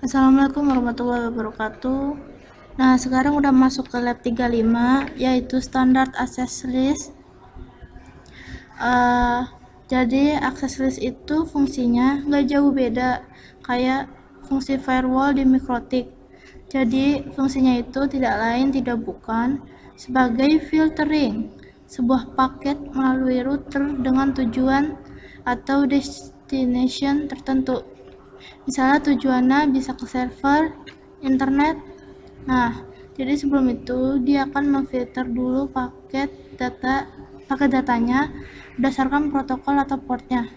Assalamualaikum warahmatullahi wabarakatuh. Nah, sekarang udah masuk ke lab 35, yaitu standard access list. Jadi access list itu fungsinya nggak jauh beda kayak fungsi firewall di Mikrotik. Jadi fungsinya itu tidak lain tidak bukan sebagai filtering sebuah paket melalui router dengan tujuan atau destination tertentu. Misalnya tujuannya bisa ke server internet. Nah, jadi sebelum itu dia akan memfilter dulu paket datanya berdasarkan protokol atau portnya.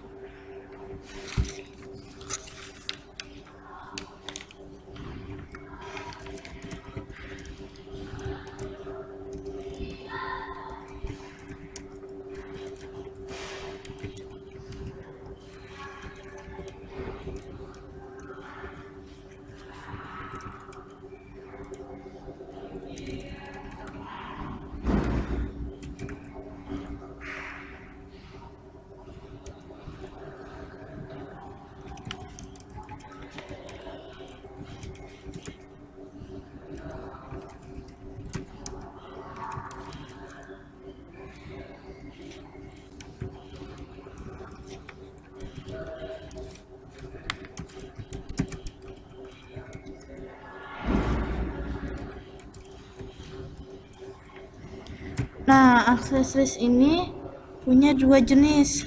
Nah, access list ini punya dua jenis,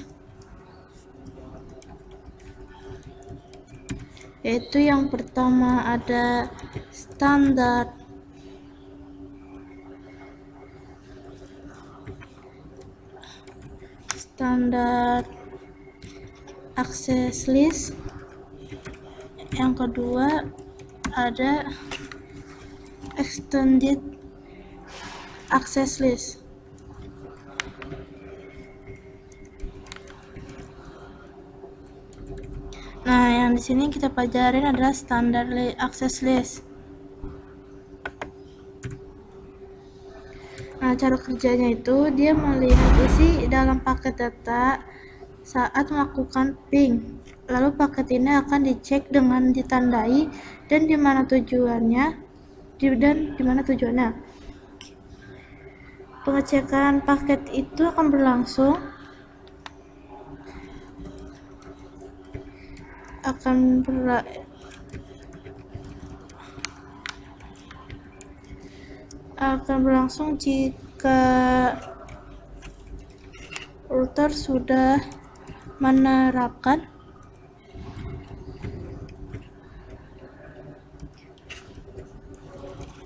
yaitu yang pertama ada standar access list, yang kedua ada extended access list. Nah, yang di sini kita pelajarin adalah standard access list. Nah, cara kerjanya itu dia melihat isi dalam paket data saat melakukan ping. Lalu paket ini akan dicek dengan ditandai dan di mana tujuannya. Pengecekan paket itu akan berlangsung jika router sudah menerapkan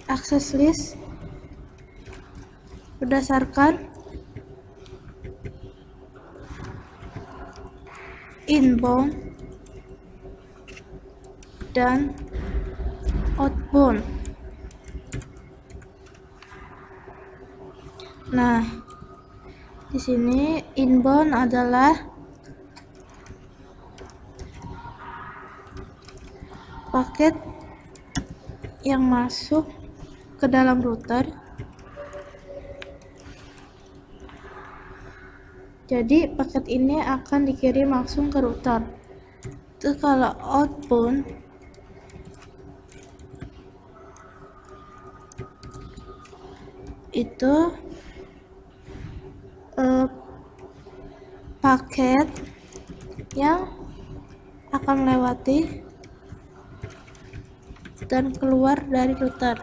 access list berdasarkan inbound dan outbound. Nah, di sini inbound adalah paket yang masuk ke dalam router. Jadi paket ini akan dikirim langsung ke router. Terus kalau outbound itu paket yang akan melewati dan keluar dari router.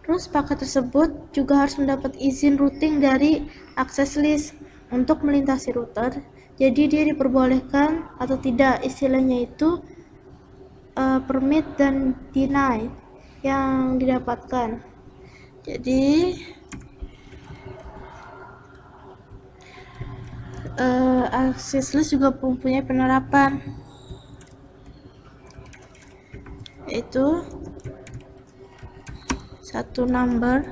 Terus paket tersebut juga harus mendapat izin routing dari access list untuk melintasi router. Jadi dia diperbolehkan atau tidak, istilahnya itu permit dan deny yang didapatkan. Jadi access list juga mempunyai penerapan, yaitu satu number,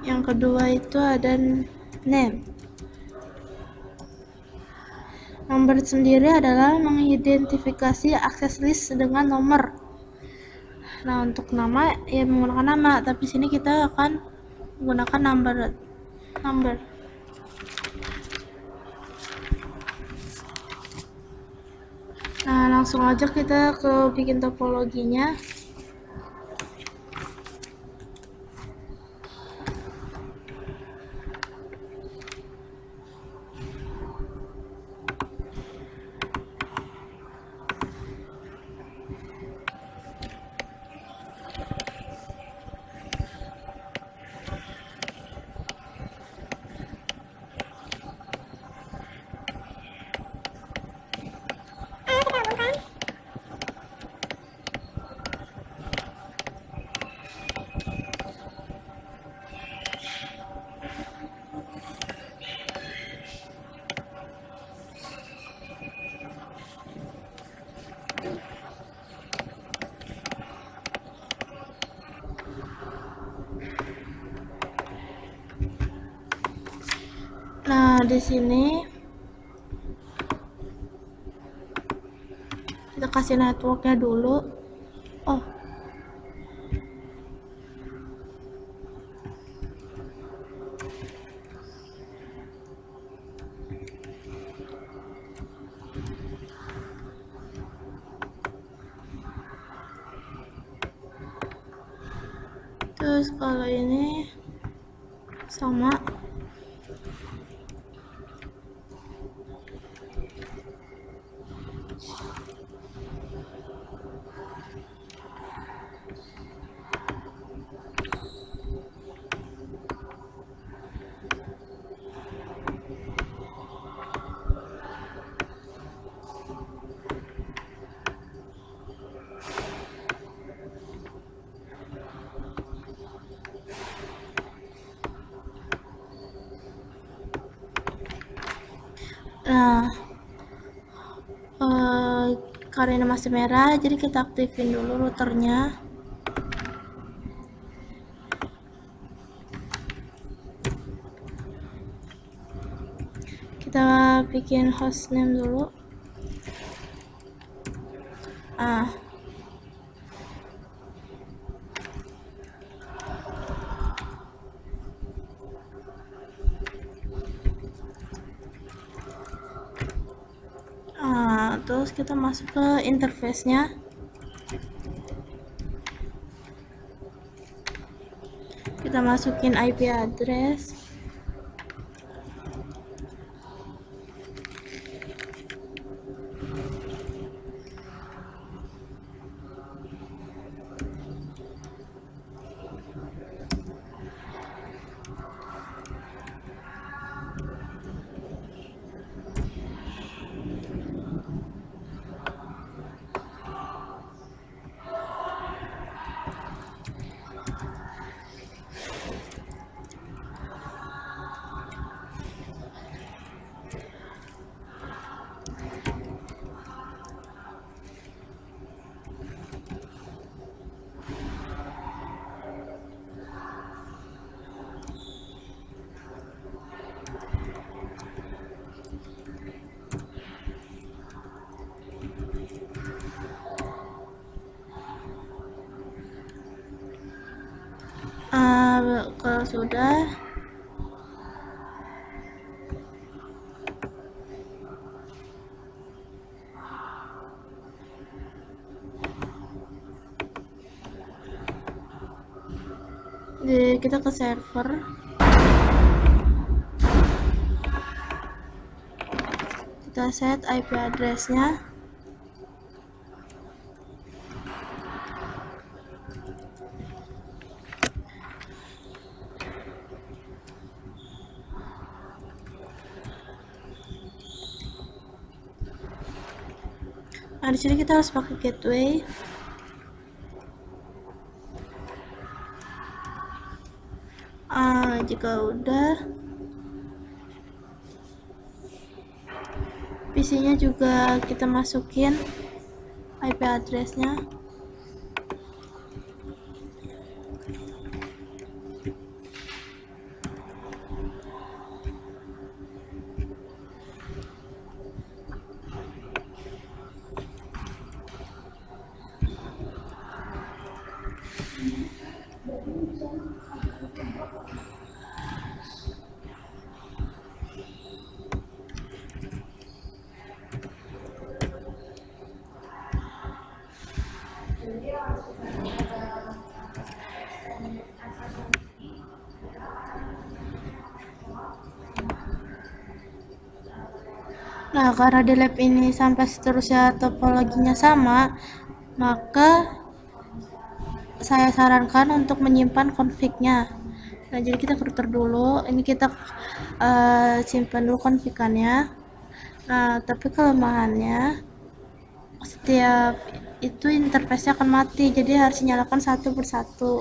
yang kedua itu ada name. Nah, Nomor sendiri adalah mengidentifikasi akses list dengan nomor. Nah, untuk nama ya menggunakan nama, tapi sini kita akan menggunakan number. Nah, langsung aja kita ke bikin topologinya. Nah, di sini kita kasih networknya dulu. Oh, terus kalau ini sama. Nah, karena masih merah, jadi kita aktifin dulu routernya. Kita bikin hostname dulu. Terus kita masuk ke interface-nya. Kita masukin IP address. Kalau sudah, kita ke server. Kita set IP address-nya. Nah, di sini kita harus pakai gateway. Jika udah, PC-nya juga kita masukin IP address-nya. Nah, karena di lab ini sampai seterusnya topologinya sama, maka saya sarankan untuk menyimpan config-nya. Nah, jadi kita router dulu, ini kita simpan dulu config-nya. Nah, tapi kelemahannya setiap itu interface-nya akan mati, jadi harus dinyalakan satu persatu.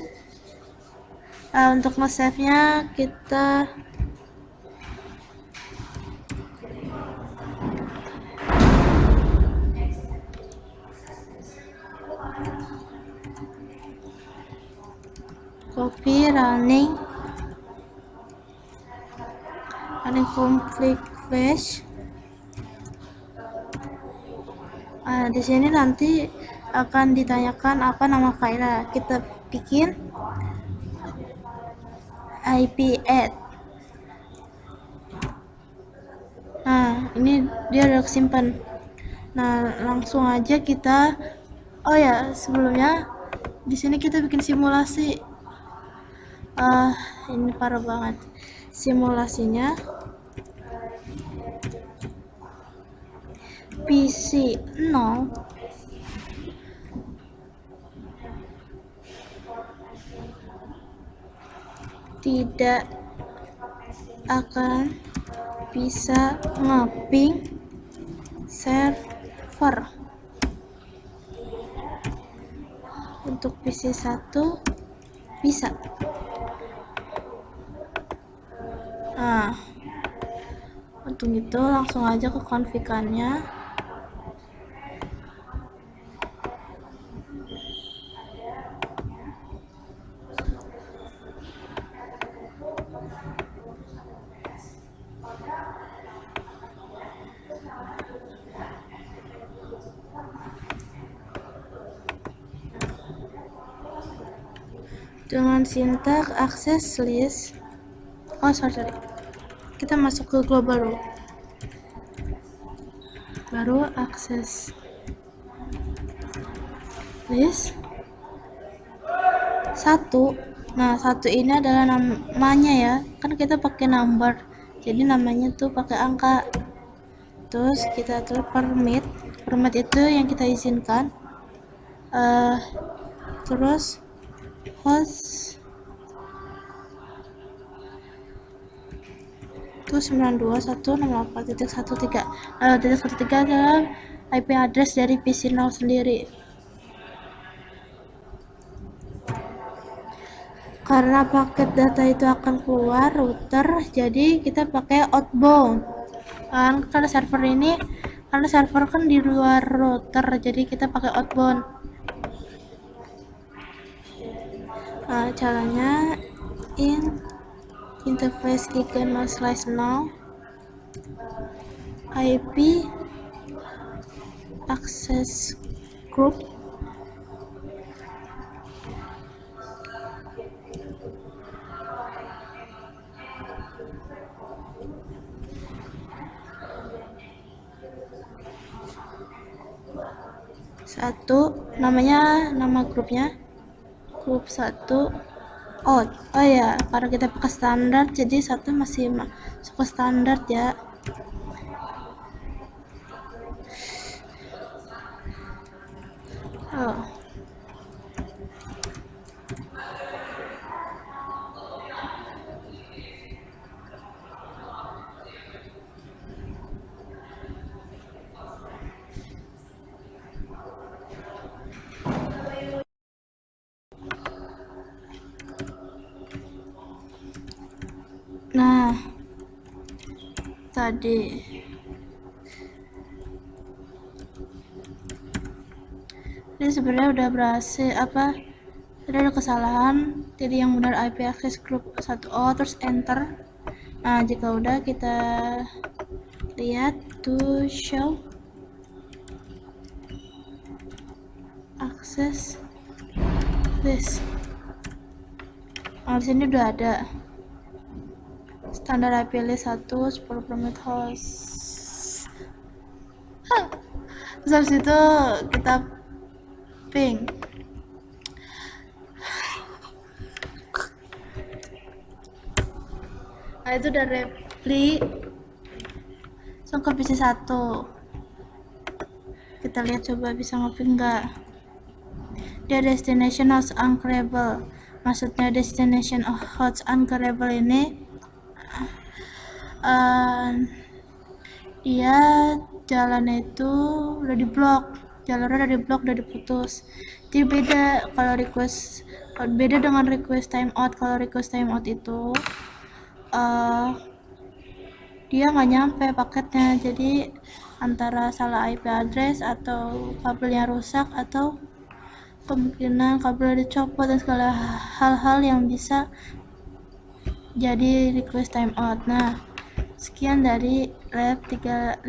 Untuk nge-save-nya kita copy running config flash. Di sini nanti akan ditanyakan apa nama filenya. Kita bikin ip-add. Nah, ini dia udah kesimpan. Nah, langsung aja kita, oh ya, sebelumnya di sini kita bikin simulasi. Ini parah banget. Simulasinya PC 0 tidak akan bisa nge-ping server. Untuk PC 1 bisa. Nah, untuk itu langsung aja ke config-nya. Dengan sintak access list. Sorry. Kita masuk ke global dulu. Baru access list 1. Nah, 1 ini adalah namanya ya. Kan kita pakai number. Jadi namanya tuh pakai angka. Terus kita atur permit. Permit itu yang kita izinkan. Terus host itu 92.168.13. 13 adalah IP address dari PC 0 sendiri. Karena paket data itu akan keluar router, jadi kita pakai outbound. Karena server ini, karena server kan di luar router, jadi kita pakai outbound. Nah, caranya interface giga/0 IP access group satu, namanya, nama grupnya grup 1 out. Oh ya, karena kita pakai standar, jadi 1 masih masuk ke standar ya. Nah, tadi ini sebenarnya udah berhasil, ada kesalahan. Jadi yang benar IP access group 1O, terus enter. Nah, jika udah, kita lihat to show access list. Di sini udah ada standar IP list 1, 10 permit host. Terus habis itu kita ping. Nah, itu udah repli. langsung ke PC 1. Kita lihat coba bisa ngopi enggak. Dia destination host uncarable. Maksudnya destination host uncarable ini dia jalannya itu udah diblok, jalurnya udah diputus. Jadi beda dengan request timeout. Kalau request timeout itu dia nggak nyampe paketnya, jadi antara salah IP address atau kabelnya rusak atau kemungkinan kabel dicopot dan segala hal-hal yang bisa jadi request timeout. Nah, sekian dari lab 35.